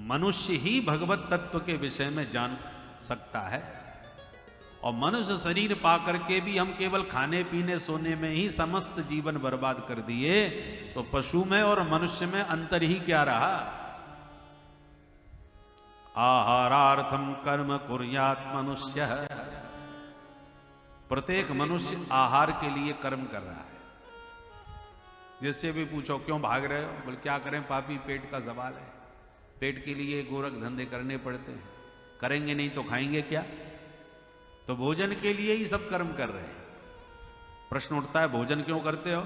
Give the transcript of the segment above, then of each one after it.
मनुष्य ही भगवत तत्व के विषय में जान सकता है। और मनुष्य शरीर पा करके भी हम केवल खाने पीने सोने में ही समस्त जीवन बर्बाद कर दिए, तो पशु में और मनुष्य में अंतर ही क्या रहा। आहारार्थम कर्म कुर्यात् मनुष्य, प्रत्येक मनुष्य आहार के लिए कर्म कर रहा है। जिससे भी पूछो क्यों भाग रहे हो, बोले क्या करें पापी, पेट का सवाल है, पेट के लिए गोरख धंधे करने पड़ते हैं, करेंगे नहीं तो खाएंगे क्या। तो भोजन के लिए ही सब कर्म कर रहे हैं। प्रश्न उठता है भोजन क्यों करते हो,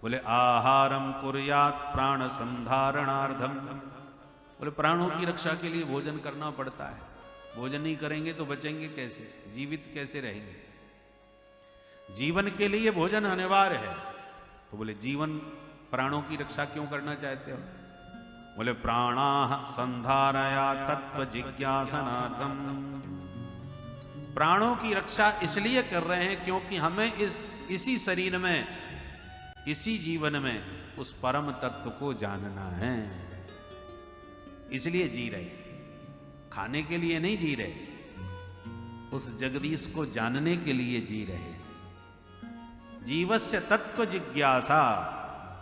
बोले आहारम कुर्यात् प्राण संधारणार्थम, बोले प्राणों की रक्षा के लिए भोजन करना पड़ता है। भोजन नहीं करेंगे तो बचेंगे कैसे, जीवित कैसे रहेंगे। जीवन के लिए भोजन अनिवार्य है। तो बोले जीवन प्राणों की रक्षा क्यों करना चाहते हो, बोले प्राणाः संधारया तत्व जिज्ञासनार्थम, प्राणों की रक्षा इसलिए कर रहे हैं क्योंकि हमें इसी शरीर में, इसी जीवन में उस परम तत्व को जानना है, इसलिए जी रहे। खाने के लिए नहीं जी रहे, उस जगदीश को जानने के लिए जी रहे। जीवस्य तत्व जिज्ञासा,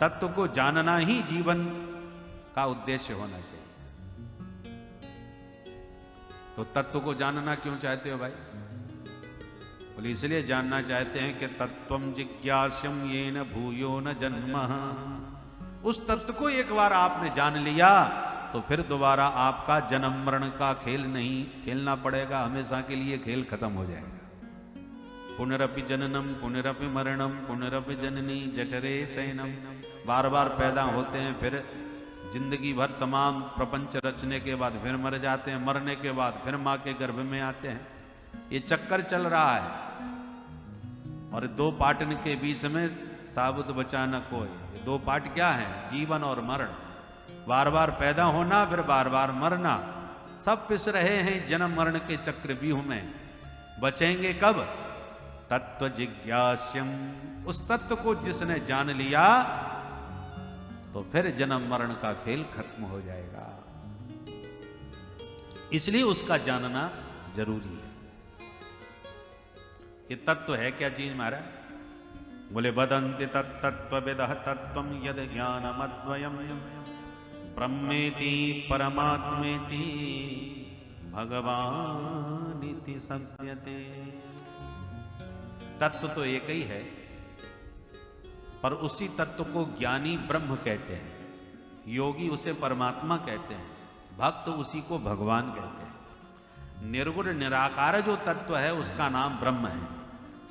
तत्व को जानना ही जीवन का उद्देश्य होना चाहिए। तो तत्व को जानना क्यों चाहते हो भाई, बोले इसलिए जानना चाहते हैं कि तत्वम जिज्ञास्यम येन भूयो न जन्मः, उस तत्व को एक बार आपने जान लिया तो फिर दोबारा आपका जन्म मरण का खेल नहीं खेलना पड़ेगा, हमेशा के लिए खेल खत्म हो जाएगा। पुनरपि जननम पुनरपि मरणम पुनरपि जननी जठरे शयनम, बार बार पैदा होते हैं, फिर जिंदगी भर तमाम प्रपंच रचने के बाद फिर मर जाते हैं, मरने के बाद फिर माँ के गर्भ में आते हैं। ये चक्कर चल रहा है और दो पाटन के बीच में साबुत बचा न कोई। ये दो पाट क्या है, जीवन और मरण, बार बार पैदा होना फिर बार बार मरना, सब पिस रहे हैं जन्म मरण के चक्रव्यूह में। बचेंगे कब, तत्व जिज्ञास्यम, उस तत्व को जिसने जान लिया तो फिर जन्म मरण का खेल खत्म हो जाएगा। इसलिए उसका जानना जरूरी है। ये तत्व है क्या चीज हमारा, बोले वदन्ति तत्तत्त्वविदः तत्त्वं यद ज्ञानमद्वयम् ब्रह्मेति परमात्मेति भगवानिति सत्यते। तत्व तो एक ही है, पर उसी तत्व को ज्ञानी ब्रह्म कहते हैं, योगी उसे परमात्मा कहते हैं, भक्त उसी को भगवान कहते हैं। निर्गुण निराकार जो तत्व है उसका नाम ब्रह्म है,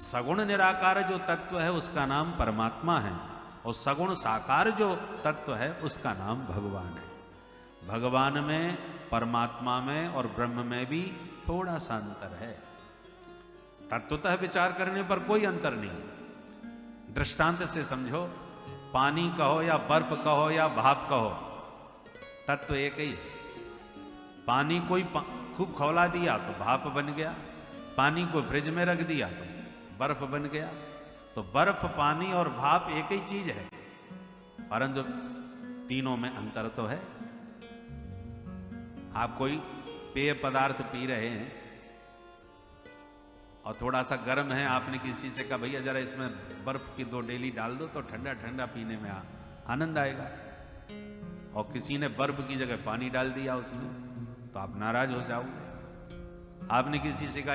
सगुण निराकार जो तत्व है उसका नाम परमात्मा है, और सगुण साकार जो तत्व है उसका नाम भगवान है। भगवान में, परमात्मा में और ब्रह्म में भी थोड़ा सा अंतर है। तत्वतः विचार करने पर कोई अंतर नहीं। दृष्टांत से समझो, पानी कहो या बर्फ कहो या भाप कहो, तत्व एक ही है। पानी कोई खूब खौला दिया तो भाप बन गया, पानी को फ्रिज में रख दिया तो बर्फ बन गया। तो बर्फ, पानी और भाप एक ही चीज है, परंतु तीनों में अंतर तो है। आप कोई पेय पदार्थ पी रहे हैं और थोड़ा सा गर्म है, आपने किसी से कहा भैया जरा इसमें बर्फ की 2 डेली डाल दो तो ठंडा ठंडा पीने में आनंद आएगा, और किसी ने बर्फ की जगह पानी डाल दिया उसमें, तो आप नाराज हो जाओगे। आपने किसी से कहा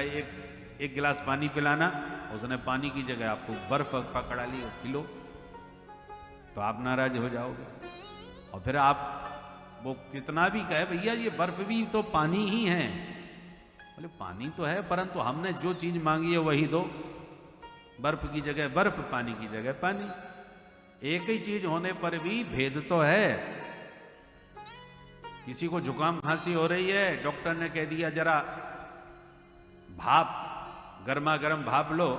एक गिलास पानी पिलाना, उसने पानी की जगह आपको बर्फ पकड़ा ली, पिलो, तो आप नाराज हो जाओगे। और फिर आप वो कितना भी कहे भैया ये बर्फ भी तो पानी ही है, बोले पानी तो है परंतु हमने जो चीज मांगी है वही दो, बर्फ की जगह बर्फ, पानी की जगह पानी। एक ही चीज होने पर भी भेद तो है। किसी को जुकाम खांसी हो रही है, डॉक्टर ने कह दिया जरा भाप, गर्मा गर्म भाप लो,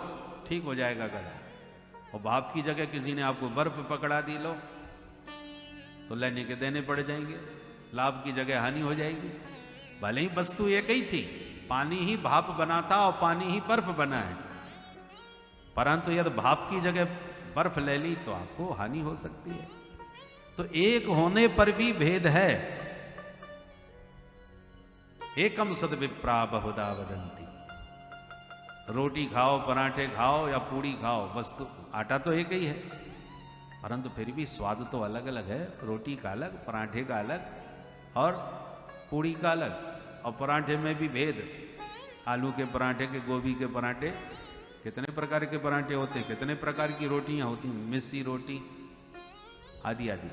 ठीक हो जाएगा गला, और भाप की जगह किसी ने आपको बर्फ पकड़ा दी, लो, तो लेने के देने पड़ जाएंगे, लाभ की जगह हानि हो जाएगी। भले ही वस्तु एक ही थी, पानी ही भाप बना था और पानी ही बर्फ बना है, परंतु यदि भाप की जगह बर्फ ले ली तो आपको हानि हो सकती है। तो एक होने पर भी भेद है। एकम सद विप्रा बहुधा वदंती। रोटी खाओ, पराठे खाओ या पूड़ी खाओ, वस्तु आटा तो एक ही है, परंतु फिर भी स्वाद तो अलग अलग है। रोटी का अलग, पराठे का अलग और पूड़ी का अलग। और पराठे में भी भेद, आलू के पराठे के, गोभी के पराठे, कितने प्रकार के पराठे होते हैं, कितने प्रकार की रोटियां होती हैं, मिस्सी रोटी आदि आदि।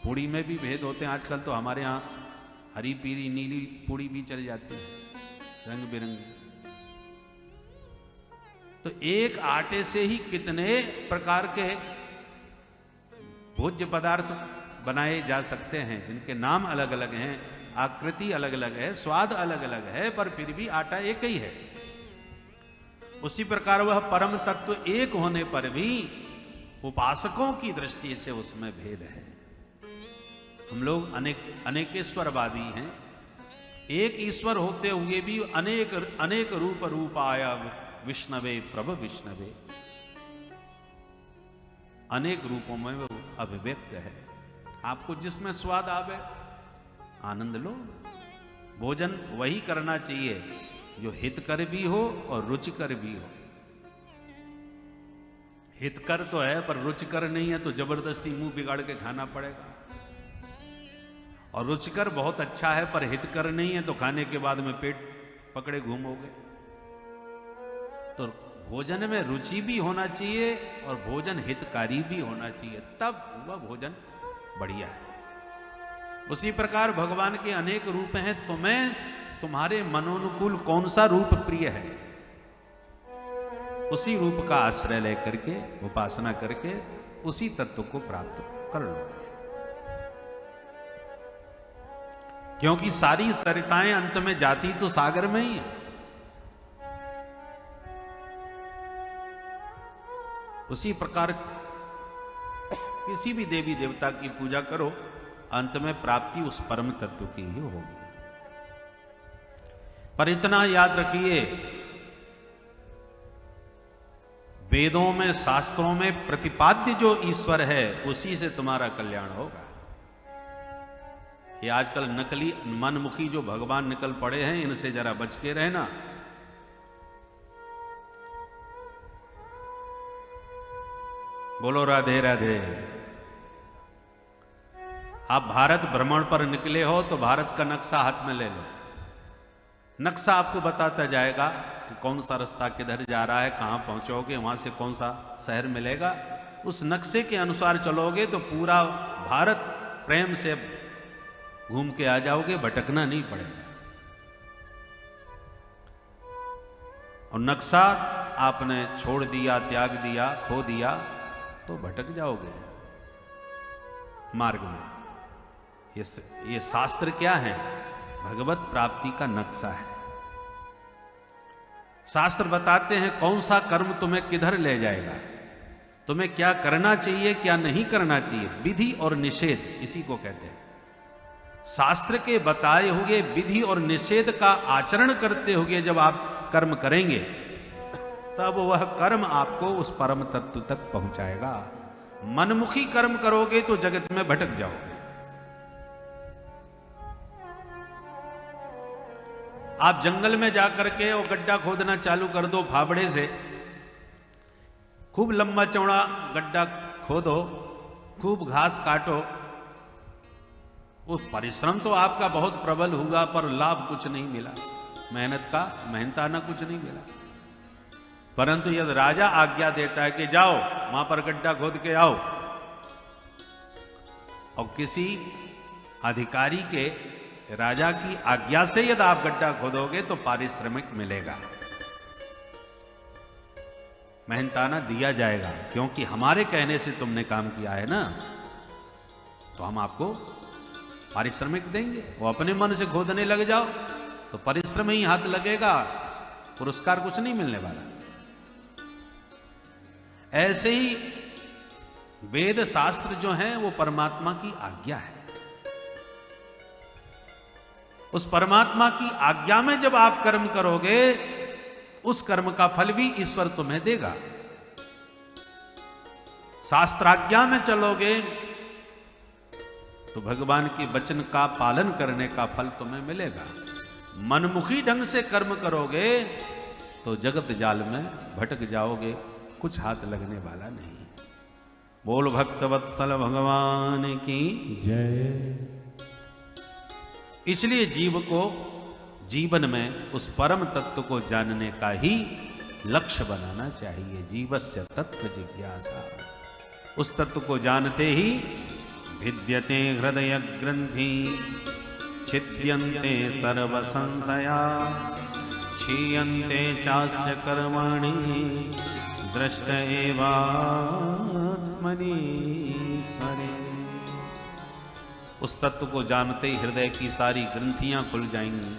पूड़ी में भी भेद होते हैं। आजकल तो हमारे यहाँ हरी पीली नीली पूड़ी भी चल जाती है, रंग बिरंगी। तो एक आटे से ही कितने प्रकार के भोज्य पदार्थ बनाए जा सकते हैं, जिनके नाम अलग अलग हैं, आकृति अलग अलग है, स्वाद अलग अलग है, पर फिर भी आटा एक ही है। उसी प्रकार वह परम तत्व एक होने पर भी उपासकों की दृष्टि से उसमें भेद है। हम लोग अनेकेश्वरवादी हैं। एक ईश्वर होते हुए भी अनेक रूप रूपाया विष्णवे प्रभ विष्णवे, अनेक रूपों में वो अभिव्यक्त है। आपको जिसमें स्वाद आवे आनंद लो। भोजन वही करना चाहिए जो हितकर भी हो और रुचिकर भी हो। हितकर तो है पर रुचिकर नहीं है तो जबरदस्ती मुंह बिगाड़ के खाना पड़ेगा। और रुचिकर बहुत अच्छा है पर हितकर नहीं है तो खाने के बाद में पेट पकड़े घूमोगे। तो भोजन में रुचि भी होना चाहिए और भोजन हितकारी भी होना चाहिए, तब वह भोजन बढ़िया है। उसी प्रकार भगवान के अनेक रूप हैं। तुम्हें तुम्हारे मनोनुकूल कौन सा रूप प्रिय है, उसी रूप का आश्रय लेकर के उपासना करके उसी तत्व को प्राप्त कर लो। क्योंकि सारी सरिताएं अंत में जाती तो सागर में ही है। उसी प्रकार किसी भी देवी देवता की पूजा करो, अंत में प्राप्ति उस परम तत्व की ही होगी। पर इतना याद रखिए, वेदों में शास्त्रों में प्रतिपाद्य जो ईश्वर है उसी से तुम्हारा कल्याण होगा। ये आजकल नकली मनमुखी जो भगवान निकल पड़े हैं, इनसे जरा बच के रहना। बोलो राधे राधे। आप भारत भ्रमण पर निकले हो तो भारत का नक्शा हाथ में ले लो। नक्शा आपको बताता जाएगा कि कौन सा रास्ता किधर जा रहा है, कहां पहुंचोगे, वहां से कौन सा शहर मिलेगा। उस नक्शे के अनुसार चलोगे तो पूरा भारत प्रेम से घूम के आ जाओगे, भटकना नहीं पड़ेगा। और नक्शा आपने छोड़ दिया, त्याग दिया, खो दिया तो भटक जाओगे मार्ग में। ये शास्त्र क्या है? भगवत प्राप्ति का नक्शा है। शास्त्र बताते हैं कौन सा कर्म तुम्हें किधर ले जाएगा, तुम्हें क्या करना चाहिए, क्या नहीं करना चाहिए। विधि और निषेध इसी को कहते हैं। शास्त्र के बताए हुए विधि और निषेध का आचरण करते हुए जब आप कर्म करेंगे तब वह कर्म आपको उस परम तत्व तक पहुंचाएगा। मनमुखी कर्म करोगे तो जगत में भटक जाओगे। आप जंगल में जाकर के वो गड्ढा खोदना चालू कर दो फावड़े से, खूब लंबा चौड़ा गड्ढा खोदो, खूब घास काटो, उस परिश्रम तो आपका बहुत प्रबल होगा पर लाभ कुछ नहीं मिला, मेहनताना कुछ नहीं मिला। परंतु यदि राजा आज्ञा देता है कि जाओ वहां पर गड्ढा खोद के आओ, और किसी अधिकारी के राजा की आज्ञा से यदि आप गड्ढा खोदोगे तो पारिश्रमिक मिलेगा, मेहनताना दिया जाएगा। क्योंकि हमारे कहने से तुमने काम किया है ना, तो हम आपको पारिश्रमिक देंगे। वो अपने मन से खोदने लग जाओ तो परिश्रम ही हाथ लगेगा, पुरस्कार कुछ नहीं मिलने वाला। ऐसे ही वेद शास्त्र जो हैं वो परमात्मा की आज्ञा है। उस परमात्मा की आज्ञा में जब आप कर्म करोगे उस कर्म का फल भी ईश्वर तुम्हें देगा। शास्त्राज्ञा में चलोगे तो भगवान के वचन का पालन करने का फल तुम्हें मिलेगा। मनमुखी ढंग से कर्म करोगे तो जगत जाल में भटक जाओगे, कुछ हाथ लगने वाला नहीं। बोल भक्त वत्सल भगवान की जय। इसलिए जीव को जीवन में उस परम तत्व को जानने का ही लक्ष्य बनाना चाहिए। जीवस्य तत्व जिज्ञासा, उस तत्व को जानते ही भिद्यते हृदय ग्रंथि छिद्यन्ते सर्व संशया क्षीयन्ते चास्य कर्माणि दृष्ट एवात्मनीश्वरे। उस तत्व को जानते ही हृदय की सारी ग्रंथियां खुल जाएंगी,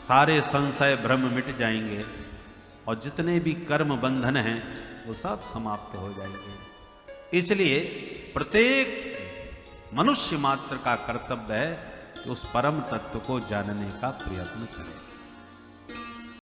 सारे संशय भ्रम मिट जाएंगे और जितने भी कर्म बंधन हैं वो सब समाप्त हो जाएंगे। इसलिए प्रत्येक मनुष्य मात्र का कर्तव्य है कि उस परम तत्व को जानने का प्रयत्न करें।